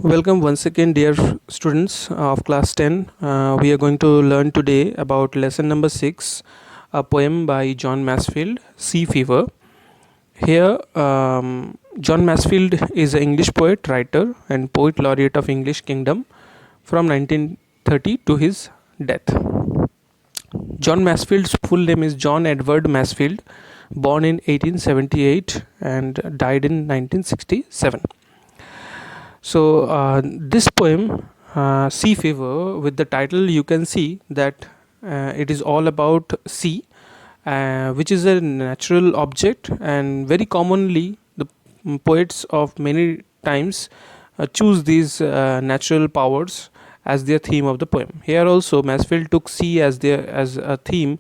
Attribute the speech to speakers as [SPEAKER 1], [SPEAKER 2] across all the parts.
[SPEAKER 1] Welcome once again, dear students of class 10. We are going to learn today about lesson number 6, a poem by John Masefield, Sea Fever. Here, John Masefield is an English poet, writer, and poet laureate of English Kingdom from 1930 to his death. John Masefield's full name is John Edward Masefield, born in 1878 and died in 1967. So this poem, Sea Fever, with the title, you can see that it is all about sea, which is a natural object, and very commonly the poets of many times choose these natural powers as their theme of the poem. Here also, Masefield took sea as a theme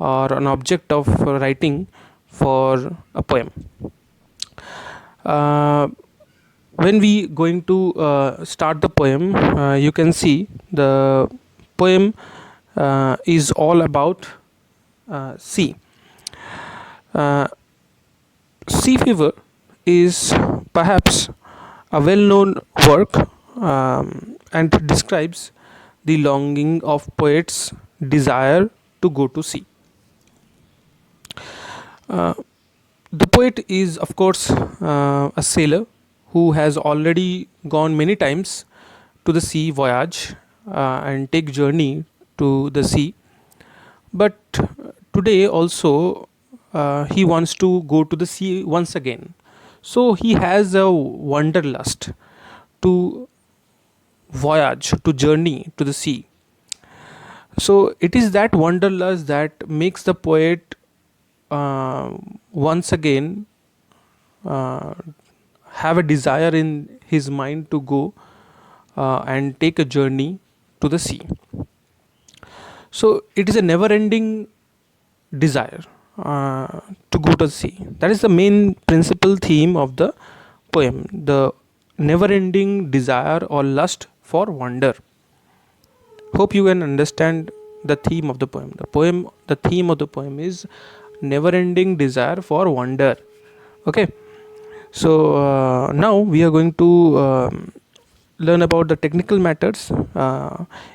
[SPEAKER 1] or an object of writing for a poem. When we going to start the poem, you can see the poem is all about sea. Sea Fever is perhaps a well-known work, and describes the longing of poets' desire to go to sea. The poet is, of course, a sailor who has already gone many times to the sea voyage and take journey to the sea. But today also he wants to go to the sea once again. So he has a wanderlust to voyage, to journey to the sea. So it is that wanderlust that makes the poet once again have a desire in his mind to go and take a journey to the sea. So it is a never ending desire to go to the sea. That is the main principal theme of the poem, the never ending desire or lust for wonder. Hope you can understand the theme of the poem. The theme of the poem is never ending desire for wonder. Okay. So now we are going to learn about the technical matters.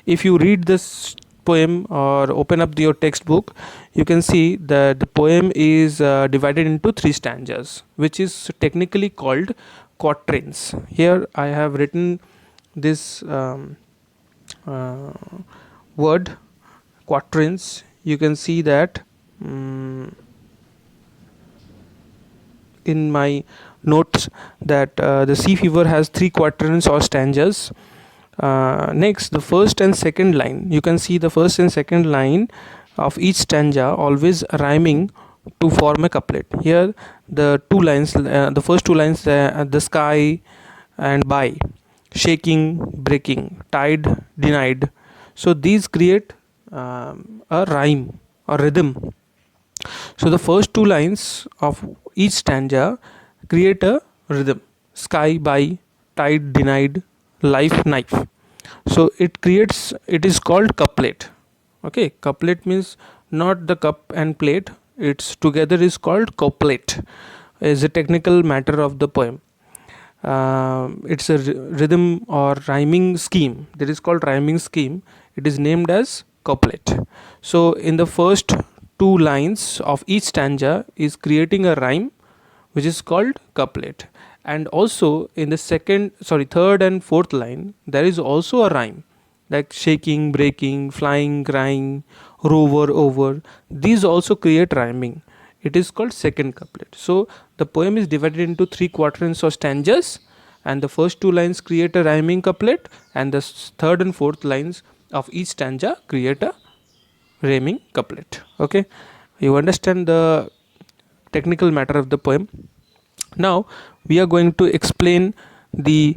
[SPEAKER 1] If you read this poem or open up your textbook, you can see that the poem is divided into 3 stanzas, which is technically called quatrains. Here I have written this word quatrains. You can see that in my notes that the Sea Fever has 3 quatrains or stanzas. Next, the first and second line, you can see the first and second line of each stanza always rhyming to form a couplet. Here the two lines, the first 2 lines, the sky and by, shaking, breaking, tide, denied. So these create a rhyme or rhythm. So the first 2 lines of each stanza create a rhythm: sky by, tide denied, life knife. So it is called couplet. Okay, couplet means not the cup and plate, it's together is called couplet, is a technical matter of the poem. It's a rhythm or rhyming scheme that is called rhyming scheme. It is named as couplet. So in the first 2 lines of each stanza is creating a rhyme, which is called couplet. And also in the third and fourth line, there is also a rhyme, like shaking, breaking, flying, crying, rover, over. These also create rhyming. It is called second couplet. So the poem is divided into 3 quatrains or stanzas, and the first 2 lines create a rhyming couplet, and the third and fourth lines of each stanza create a rhyming couplet. Okay, you understand the technical matter of the poem. Now we are going to explain the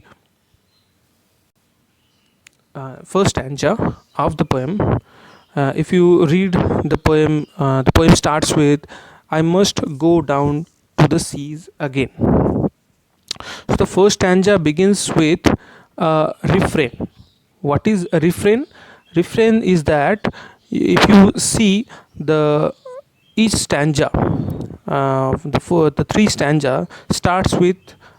[SPEAKER 1] first stanza of the poem. If you read the poem starts with, I must go down to the seas again. So the first stanza begins with a refrain. What is a refrain? Refrain is that if you see the each stanza, the 3 stanza starts with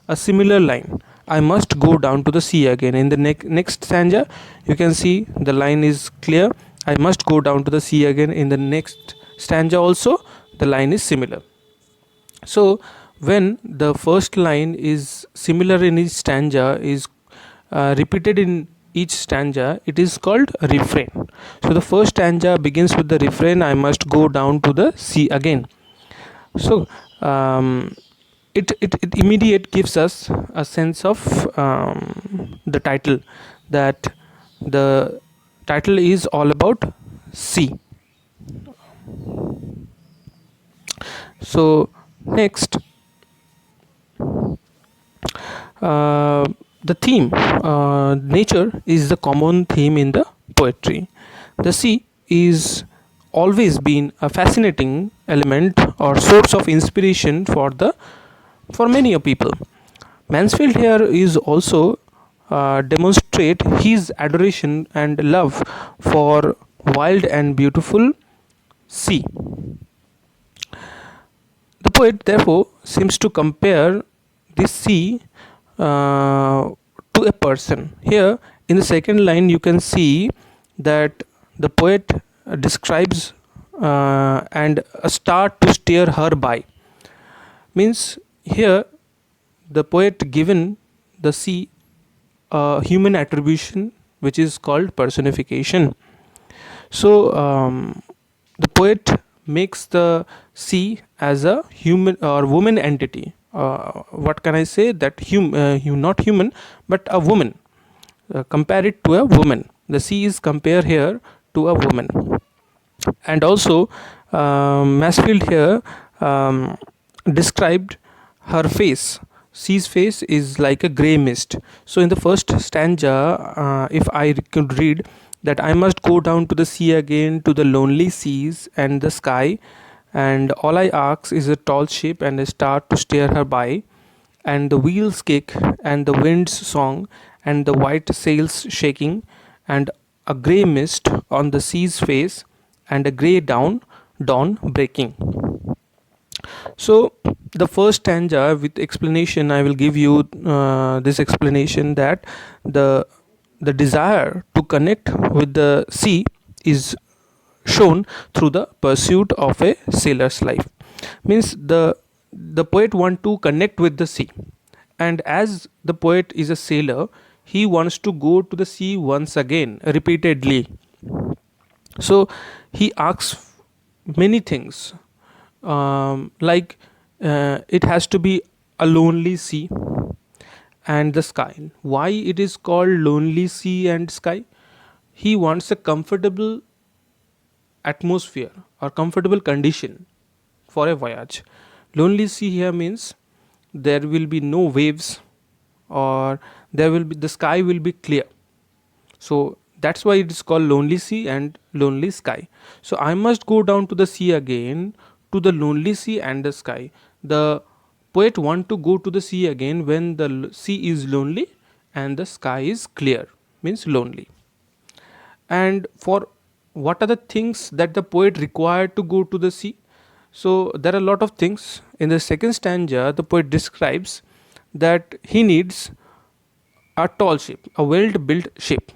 [SPEAKER 1] a similar line, I must go down to the sea again. In the next stanza, you can see the line is clear. I must go down to the sea again. In the next stanza also, the line is similar. So when the first line is similar in each stanza, is repeated in each stanza, it is called a refrain. So the first stanza begins with the refrain, I must go down to the sea again. So it immediate gives us a sense of the title, that the title is all about sea. So next, the theme, nature is the common theme in the poetry. The sea is always been a fascinating element or source of inspiration for many a people. Mansfield here is also demonstrate his adoration and love for wild and beautiful sea. The poet therefore seems to compare this sea to a person. Here in the second line you can see that the poet describes and a star to steer her by. Means here the poet given the sea a human attribution which is called personification. So the poet makes the sea as a human or woman entity. What can I say? That not human, but a woman. Compare it to a woman. The sea is compared here to a woman. And also, Mansfield here described her face. Sea's face is like a grey mist. So in the first stanza, if I could read that I must go down to the sea again, to the lonely seas and the sky, and all I ask is a tall ship and a star to steer her by, and the wheels kick and the wind's song and the white sails shaking, and a grey mist on the sea's face and a grey dawn breaking. So the first stanza with explanation, I will give you this explanation, that the desire to connect with the sea is shown through the pursuit of a sailor's life. Means the poet want to connect with the sea, and as the poet is a sailor, he wants to go to the sea once again repeatedly. So he asks many things, like it has to be a lonely sea and the sky. Why it is called lonely sea and sky? He wants a comfortable atmosphere or comfortable condition for a voyage. Lonely sea here means there will be no waves, or the sky will be clear. So that's why it is called lonely sea and lonely sky. So I must go down to the sea again, to the lonely sea and the sky. The poet want to go to the sea again when the sea is lonely and the sky is clear, means lonely. And for what are the things that the poet required to go to the sea? So there are a lot of things. In the second stanza, the poet describes that he needs a tall ship, a well built ship,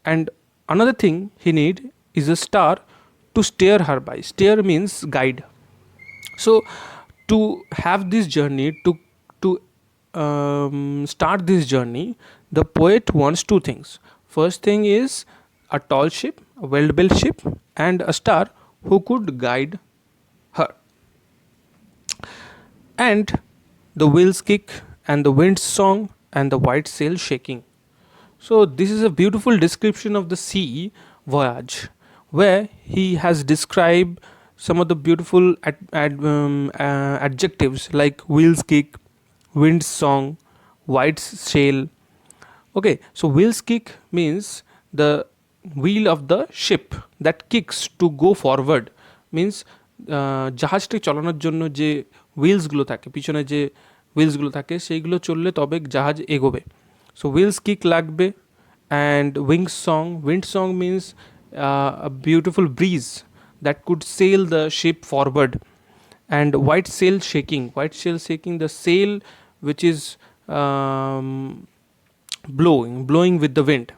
[SPEAKER 1] and another thing he need is a star to steer her by. Steer means guide. So to have this journey, to start this journey, the poet wants two things. First thing is a tall ship, a well built ship, and a star who could guide her. And the wheels kick and the wind's song and the white sail shaking. So this is a beautiful description of the sea voyage, where he has described some of the beautiful adjectives like wheels kick, wind's song, white sail. Okay, so wheels kick means the wheel of the ship that kicks to go forward. Means জাহাজটি চালানোর জন্য যে হুইলসগুলো থাকে, পিছনে যে হুইলসগুলো থাকে সেইগুলো চললে তবে জাহাজ এগোবে. সো হুইলস কিক লাগবে. And wind song means a beautiful breeze that could sail the ship forward. And white sail shaking, the sail which is um, blowing with the wind.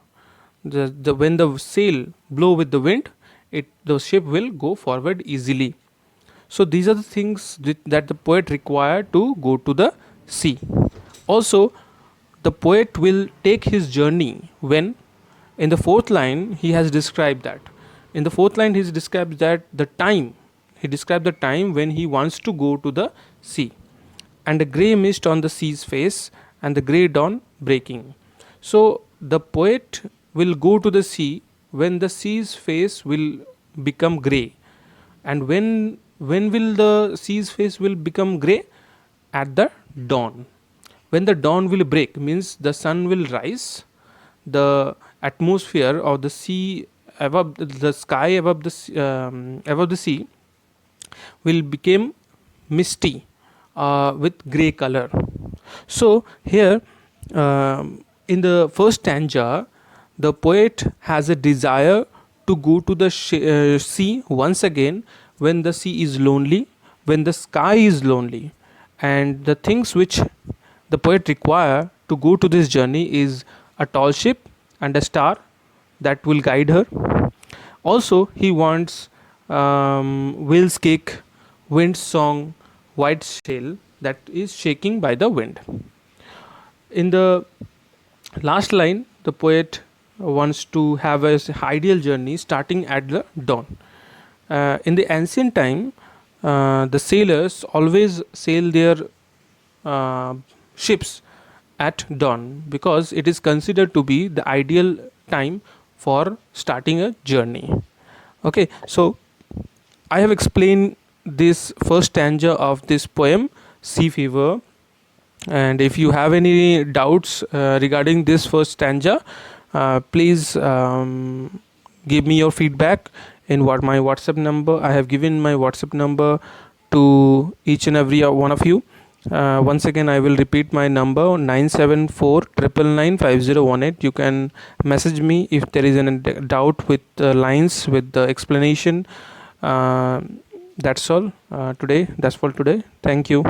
[SPEAKER 1] When the sail blow with the wind, the ship will go forward easily. So these are the things that the poet required to go to the sea. Also, the poet will take his journey when, in the fourth line, he has described that. In the fourth line, he describes that the time. He described the time when he wants to go to the sea, and the grey mist on the sea's face, and the grey dawn breaking. So the poet will go to the sea when the sea's face will become grey. And when will the sea's face will become grey? At the dawn. When the dawn will break means the sun will rise, the atmosphere of the sea above the sky above the sea will become misty with gray color. So here, in the first stanza, the poet has a desire to go to the sea once again when the sea is lonely, when the sky is lonely, and the things which the poet require to go to this journey is a tall ship and a star that will guide her. Also, he wants whale's cake, wind song, white sail that is shaking by the wind. In the last line, the poet wants to have an ideal journey starting at the dawn. In the ancient time, the sailors always sail their uh, ships at dawn because it is considered to be the ideal time for starting a journey. Okay, so I have explained this first stanza of this poem, Sea Fever. And if you have any doubts regarding this first stanza, please give me your feedback in my WhatsApp number. I have given my WhatsApp number to each and every one of you. Once again, I will repeat my number 974995018. You can message me if there is any doubt with the lines, with the explanation. That's all today. That's for today. Thank you.